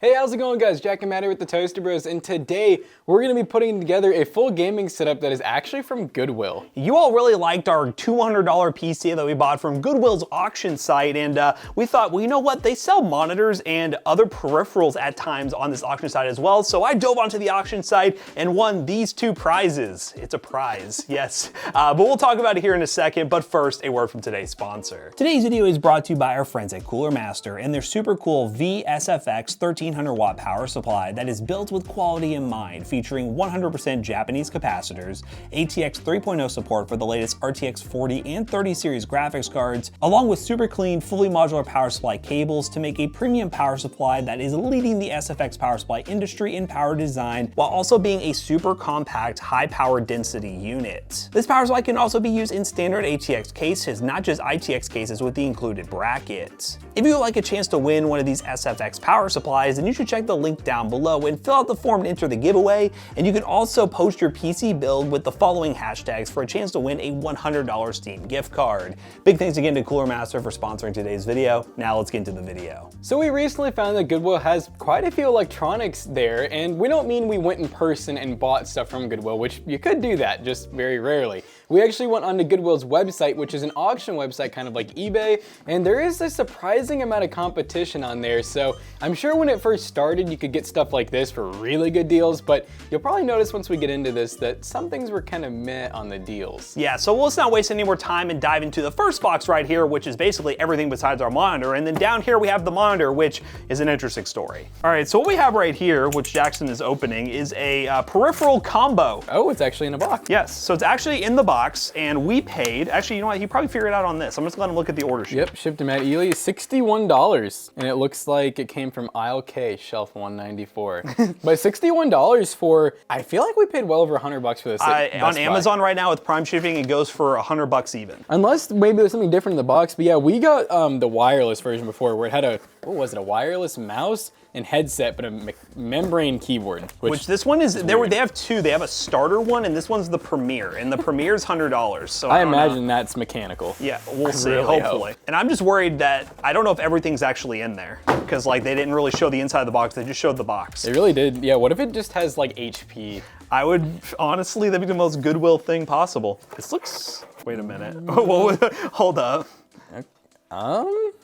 Hey, how's it going, guys? Jack and Matt here with the Toaster Bros, and today we're going to be putting together a full gaming setup that is actually from Goodwill. You all really liked our $200 PC that we bought from Goodwill's auction site, and we thought, well, you know what? They sell monitors and other peripherals at times on this auction site as well, so I dove onto the auction site and won these two prizes. It's a prize, yes. But we'll talk about it here in a second, but first, a word from today's sponsor. Today's video is brought to you by our friends at Cooler Master and their super cool VSFX 1300-watt power supply that is built with quality in mind, featuring 100% Japanese capacitors, ATX 3.0 support for the latest RTX 40 and 30 series graphics cards, along with super clean, fully modular power supply cables to make a premium power supply that is leading the SFX power supply industry in power design, while also being a super compact, high power density unit. This power supply can also be used in standard ATX cases, not just ITX cases with the included bracket. If you would like a chance to win one of these SFX power supplies, then you should check the link down below and fill out the form to enter the giveaway, and you can also post your PC build with the following hashtags for a chance to win a $100 Steam gift card. Big thanks again to Cooler Master for sponsoring today's video. Now let's get into the video. So we recently found that Goodwill has quite a few electronics there, and we don't mean we went in person and bought stuff from Goodwill, which you could do that, just very rarely. We actually went onto Goodwill's website, which is an auction website kind of like eBay, and there is a surprising amount of competition on there, so I'm sure when it first started you could get stuff like this for really good deals, but you'll probably notice once we get into this that some things were kind of meh on the deals. Yeah, so let's not waste any more time and dive into the first box right here, which is basically everything besides our monitor, and then down here we have the monitor, which is an interesting story. All right, so what we have right here, which Jackson is opening, is a peripheral combo. Oh, it's actually in a box. Yes, so it's actually in the box, and we paid, actually, you know what, you probably figured it out on this. I'm just gonna look at the order sheet. Yep, shipped to Matt Ely, $61, and it looks like it came from aisle K, shelf 194. But $61 for, I feel like we paid well over $100 for this. On Amazon right now with Prime shipping, it goes for $100 even. Unless maybe there's something different in the box, but yeah, we got the wireless version before where it had a, what was it, a wireless mouse and headset, but a membrane keyboard. Which this one is, they have two. They have a starter one, and this one's the Premier, and the Premier's $100. So I imagine that's mechanical. Yeah, we'll see, hopefully. And I'm just worried that, I don't know if everything's actually in there, because like they didn't really show the inside of the box, they just showed the box. They really did. Yeah, what if it just has like HP? I would, honestly, that'd be the most Goodwill thing possible. This looks, wait a minute. Hold up.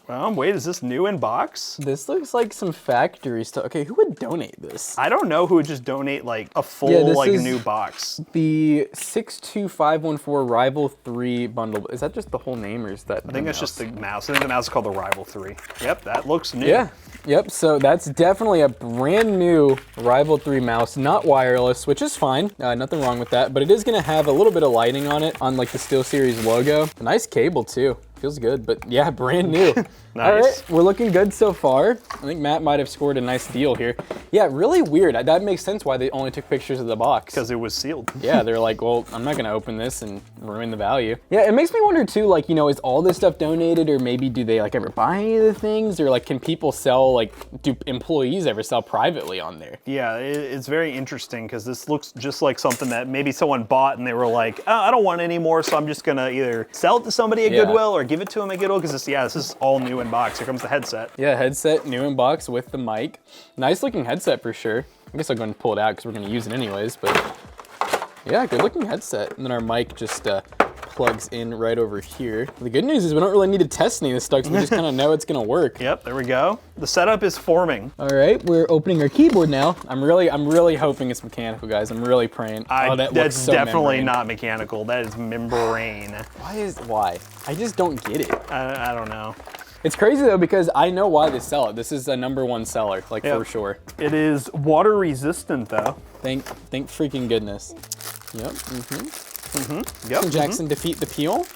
Wait, is this new in box? This looks like some factory stuff. Okay, who would donate this? I don't know who would just donate like a full new box. The 62514 Rival 3 bundle. Is that just the whole name or is that I think that's just the mouse. I think the mouse is called the Rival 3. Yep, that looks new. Yeah, yep, so that's definitely a brand new Rival 3 mouse, not wireless, which is fine. Nothing wrong with that, but it is gonna have a little bit of lighting on it on like the SteelSeries logo. A nice cable too. Feels good, but yeah, brand new. Nice. All right, we're looking good so far. I think Matt might have scored a nice deal here. Yeah, really weird. That makes sense why they only took pictures of the box. Because it was sealed. Yeah, they're like, well, I'm not gonna open this and ruin the value. Yeah, it makes me wonder too, like, you know, is all this stuff donated, or maybe do they like ever buy any of the things, or like can people sell, like, do employees ever sell privately on there? Yeah, it's very interesting because this looks just like something that maybe someone bought and they were like, oh, I don't want it anymore, so I'm just gonna either sell it to somebody at Goodwill or give it to them at Goodwill, because this is all new in box. Here comes the headset. Yeah, headset, new in box with the mic. Nice looking headset for sure. I guess I'll go ahead and pull it out because we're gonna use it anyways, but yeah, good looking headset. And then our mic just plugs in right over here. The good news is we don't really need to test any of this stuff, so we just kind of know it's gonna work. Yep, there we go. The setup is forming. All right, we're opening our keyboard now. I'm really hoping it's mechanical, guys. I'm really praying. That's so definitely not mechanical. That is membrane. Why? I just don't get it. I don't know. It's crazy though, because I know why they sell it. This is a #1 seller, like for sure. It is water resistant though. Thank freaking goodness. Yep, Yep. Can Jackson defeat the peel?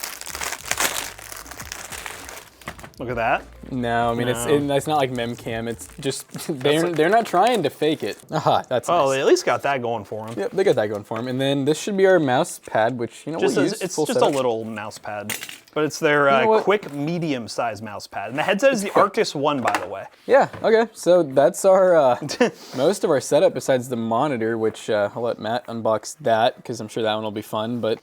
Look at that. No, I mean, it's not like memcam. It's just, they're not trying to fake it. Aha, that's nice. Oh, they at least got that going for them. Yep, they got that going for them. And then this should be our mouse pad, which, you know, it's just a little mouse pad. But it's their You know what? quick medium-sized mouse pad. And the headset is the Arctis One, by the way. Yeah, okay, so that's our, most of our setup besides the monitor, which I'll let Matt unbox that, because I'm sure that one will be fun, but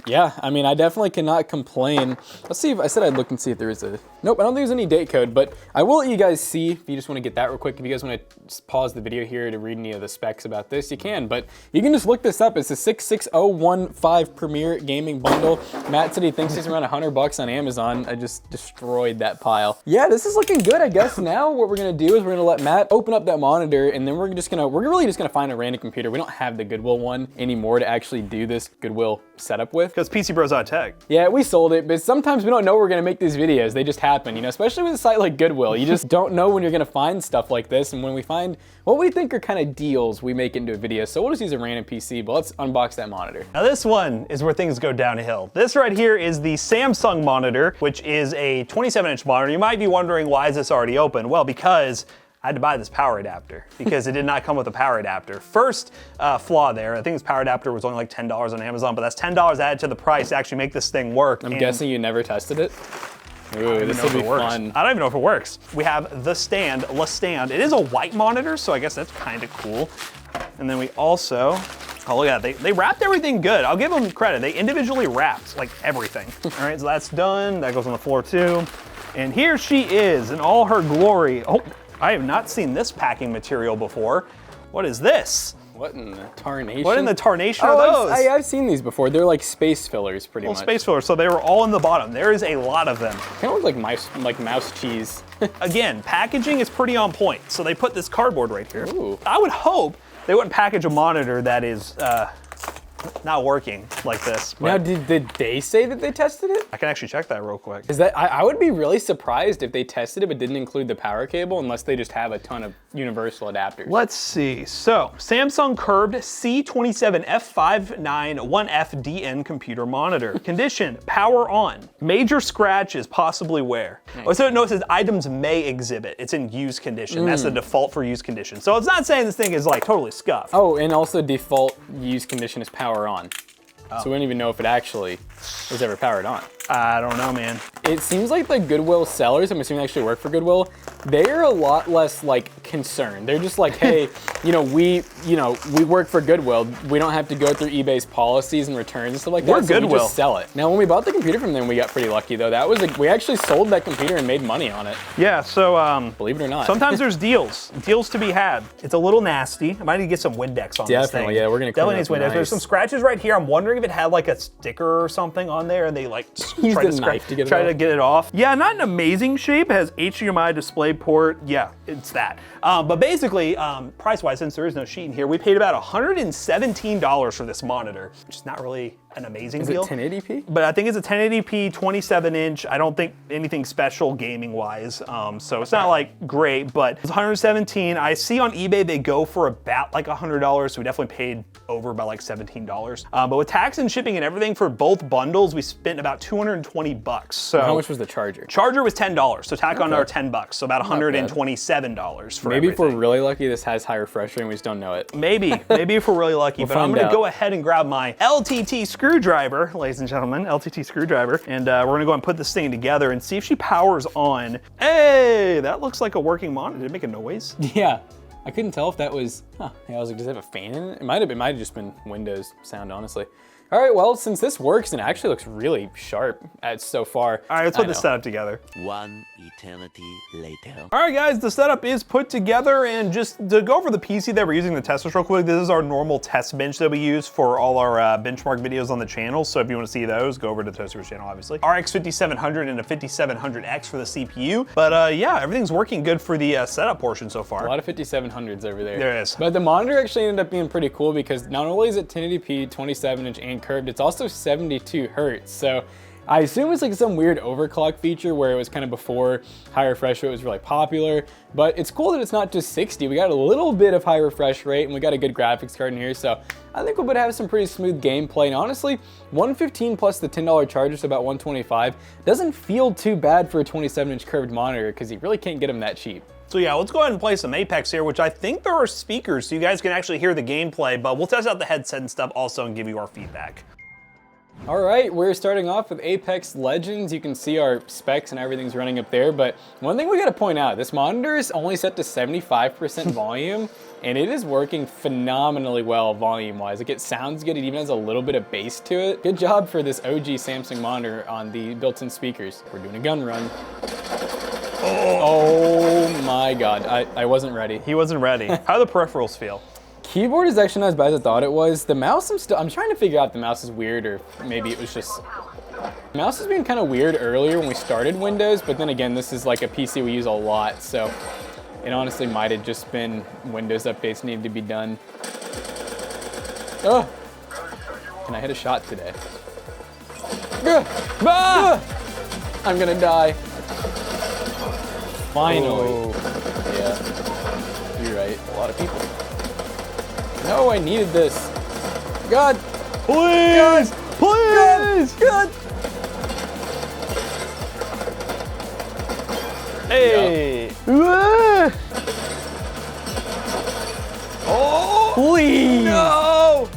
yeah, I mean, I definitely cannot complain. Let's see if, I said I'd look and see if there is a, nope, I don't think there's any date code, but I will let you guys see, if you just want to get that real quick, if you guys want to pause the video here to read any of the specs about this, you can, but you can just look this up. It's a 66015 Premier Gaming Bundle. Matt said he thinks it's around $100 on Amazon. I just destroyed that pile. Yeah, this is looking good. I guess now what we're gonna do is we're gonna let Matt open up that monitor, and then we're really just gonna find a random computer. We don't have the Goodwill one anymore to actually do this Goodwill setup with. Because PC Bros out of tech. Yeah, we sold it, but sometimes we don't know we're gonna make these videos. They just happen, you know, especially with a site like Goodwill. You just don't know when you're gonna find stuff like this, and when we find what we think are kind of deals, we make it into a video. So we'll just use a random PC, but let's unbox that monitor. Now this one is where things go downhill. This right here is the Samsung monitor, which is a 27-inch monitor. You might be wondering, why is this already open? Well, because I had to buy this power adapter because it did not come with a power adapter. First flaw there, I think this power adapter was only like $10 on Amazon, but that's $10 added to the price to actually make this thing work. I'm guessing you never tested it? Ooh, this will be fun. I don't even know if it works. We have the stand, It is a white monitor, so I guess that's kind of cool. And then we also, oh look at that, they wrapped everything good. I'll give them credit. They individually wrapped like everything. All right, so that's done. That goes on the floor too. And here she is in all her glory. Oh, I have not seen this packing material before. What is this? What in the tarnation? What in the tarnation are those? I've seen these before. They're like space fillers, pretty much. Space fillers, so they were all in the bottom. There is a lot of them. Kind of look like mouse cheese. Again, packaging is pretty on point. So they put this cardboard right here. Ooh. I would hope they wouldn't package a monitor that is not working like this. Now, did they say that they tested it? I can actually check that real quick. Is that, I would be really surprised if they tested it but didn't include the power cable, unless they just have a ton of universal adapters. Let's see. So, Samsung curved C27F591FDN computer monitor. Condition, power on. Major scratches, possibly wear. Oh, so no, it says items may exhibit. It's in used condition. That's the default for used condition. So it's not saying this thing is like totally scuffed. Oh, and also default used condition is power on. So we don't even know if it actually was ever powered on. I don't know, man. It seems like the Goodwill sellers, I'm assuming they actually work for Goodwill, they're a lot less like concerned. They're just like, hey, we work for Goodwill. We don't have to go through eBay's policies and returns and stuff like that. We're Goodwill. We just sell it. Now, when we bought the computer from them, we got pretty lucky though. That was we actually sold that computer and made money on it. Yeah, so believe it or not. sometimes there's deals to be had. It's a little nasty. I might need to get some Windex on this thing. Definitely, yeah, we're gonna clean definitely needs up Windex. nice. There's some scratches right here. I'm wondering if it had like a sticker or something on there and they like Used tried a knife to get get it off. Yeah, not an amazing shape. It has HDMI display port. Yeah, it's that. But basically, price-wise, since there is no sheet in here, we paid about $117 for this monitor, which is not really an amazing deal. Is it 1080p? But I think it's a 1080p 27-inch. I don't think anything special gaming-wise, so it's not like great, but it's 117. I see on eBay they go for about like $100, so we definitely paid over by like $17. But with tax and shipping and everything for both bundles, we spent about 220 bucks. So how much was the charger? Charger was $10, so tack on our 10 bucks, so about $127 for Maybe everything. if we're really lucky, this has high refresh rate and we just don't know it. Maybe if we're really lucky, but I'm find gonna out. go ahead and grab my LTT screwdriver, ladies and gentlemen, LTT screwdriver, and we're gonna go and put this thing together and see if she powers on. Hey, that looks like a working monitor. Did it make a noise? Yeah, I couldn't tell if that was, yeah, I was like, does it have a fan in it? It might have just been Windows sound, honestly. All right, well, since this works and it actually looks really sharp so far. All right, let's put this setup together. One eternity later. All right, guys, the setup is put together, and just to go over the PC that we're using to test this real quick, this is our normal test bench that we use for all our benchmark videos on the channel, so if you want to see those, go over to the Toaster's channel, obviously. RX 5700 and a 5700X for the CPU, but yeah, everything's working good for the setup portion so far. A lot of 5700s over there. There is. But the monitor actually ended up being pretty cool because not only is it 1080p, 27-inch, and curved, it's also 72 hertz. So I assume it's like some weird overclock feature where it was kind of before high refresh rate was really popular, but it's cool that it's not just 60. We got a little bit of high refresh rate and we got a good graphics card in here, so I think we'll have some pretty smooth gameplay. And honestly, 115 plus the $10 charger, so about 125, doesn't feel too bad for a 27-inch curved monitor because you really can't get them that cheap. So yeah, let's go ahead and play some Apex here, which I think there are speakers so you guys can actually hear the gameplay, but we'll test out the headset and stuff also and give you our feedback. All right, we're starting off with Apex Legends. You can see our specs and everything's running up there, but one thing we gotta point out, this monitor is only set to 75% volume, and it is working phenomenally well volume-wise. Like, it sounds good, it even has a little bit of bass to it. Good job for this OG Samsung monitor on the built-in speakers. We're doing a gun run. Oh my God, I wasn't ready. He wasn't ready. How do the peripherals feel? Keyboard is actually not as bad as I thought it was. The mouse, I'm trying to figure out if the mouse is weird or maybe it was just... The mouse has been kind of weird earlier when we started Windows, but then again, this is like a PC we use a lot, so it honestly might have just been Windows updates needed to be done. Oh! Can I hit a shot today? I'm gonna die. Finally. Oh. Yeah, you're right, a lot of people. No, I needed this. God. Please! Please! God. Hey! Yeah. Oh! Please! No!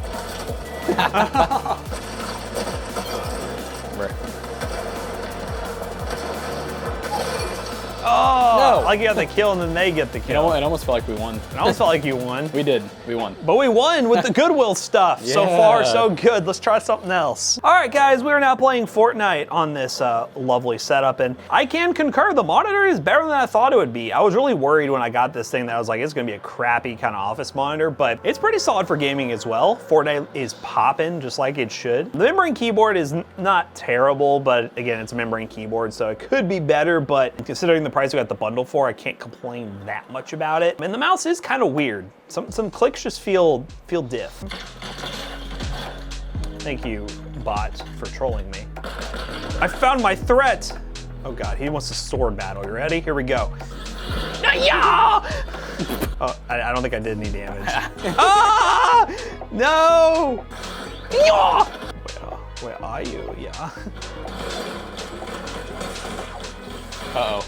Oh! No. Like you got the kill and then they get the You know kill. what? It almost felt like we won. It almost felt like you won. We did. We won. But we won with the Goodwill stuff. So Yeah. far, so good. Let's try something else. All right, guys, we are now playing Fortnite on this lovely setup, and I can concur, the monitor is better than I thought it would be. I was really worried when I got this thing that I was like, it's gonna be a crappy kind of office monitor, but it's pretty solid for gaming as well. Fortnite is popping just like it should. The membrane keyboard is not terrible, but again, it's a membrane keyboard, so it could be better, but considering the price we got the bundle for, I can't complain that much about it. And the mouse is kind of weird. Some clicks just feel diff. Thank you, bot, for trolling me. I found my threat. Oh God, he wants a sword battle. You ready? Here we go. Yeah! Oh, I don't think I did any damage. Ah! No! Yeah! Where are you? Yeah. Uh-oh.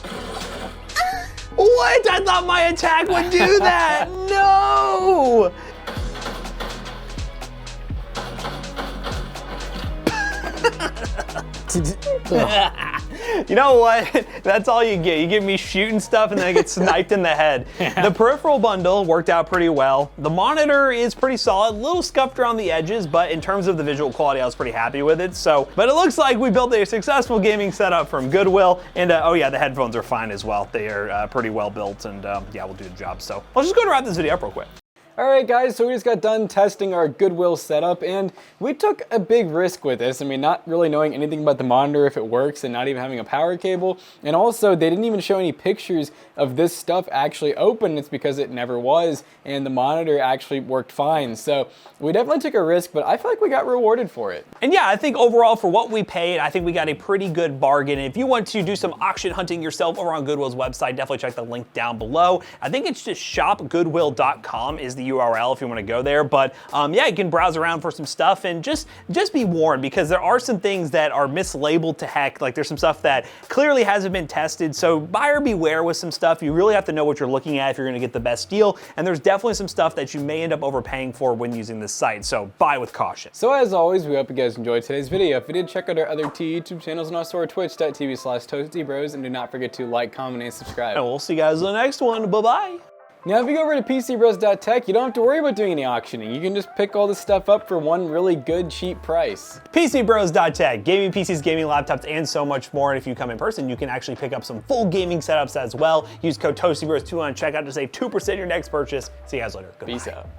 What? I thought my attack would do that. No! You know what? That's all you get. You give me shooting stuff and then I get sniped in the head. The peripheral bundle worked out pretty well. The monitor is pretty solid, a little scuffed around the edges, but in terms of the visual quality, I was pretty happy with it. So, but it looks like we built a successful gaming setup from Goodwill. And oh yeah, the headphones are fine as well. They are pretty well built, and yeah, we'll do the job. So let's just go and wrap this video up real quick. All right, guys, so we just got done testing our Goodwill setup, and we took a big risk with this. I mean, not really knowing anything about the monitor, if it works, and not even having a power cable. And also, they didn't even show any pictures of this stuff actually open. It's because it never was, and the monitor actually worked fine. So we definitely took a risk, but I feel like we got rewarded for it. And yeah, I think overall for what we paid, I think we got a pretty good bargain. If you want to do some auction hunting yourself over on Goodwill's website, definitely check the link down below. I think it's just shopgoodwill.com is the URL if you want to go there. But yeah, you can browse around for some stuff, and just be warned, because there are some things that are mislabeled to heck. Like, there's some stuff that clearly hasn't been tested. So buyer beware with some stuff. You really have to know what you're looking at if you're going to get the best deal. And there's definitely some stuff that you may end up overpaying for when using this site. So buy with caution. So as always, we hope you guys enjoyed today's video. If you did, check out our other two YouTube channels and also our twitch.tv/toastybros, and do not forget to like, comment, and subscribe. And we'll see you guys in the next one. Bye-bye. Now, if you go over to PCBros.tech, you don't have to worry about doing any auctioning. You can just pick all this stuff up for one really good, cheap price. PCBros.tech, gaming PCs, gaming laptops, and so much more. And if you come in person, you can actually pick up some full gaming setups as well. Use code ToastyBros2 on checkout to save 2% your next purchase. See you guys later. Goodbye. Peace out.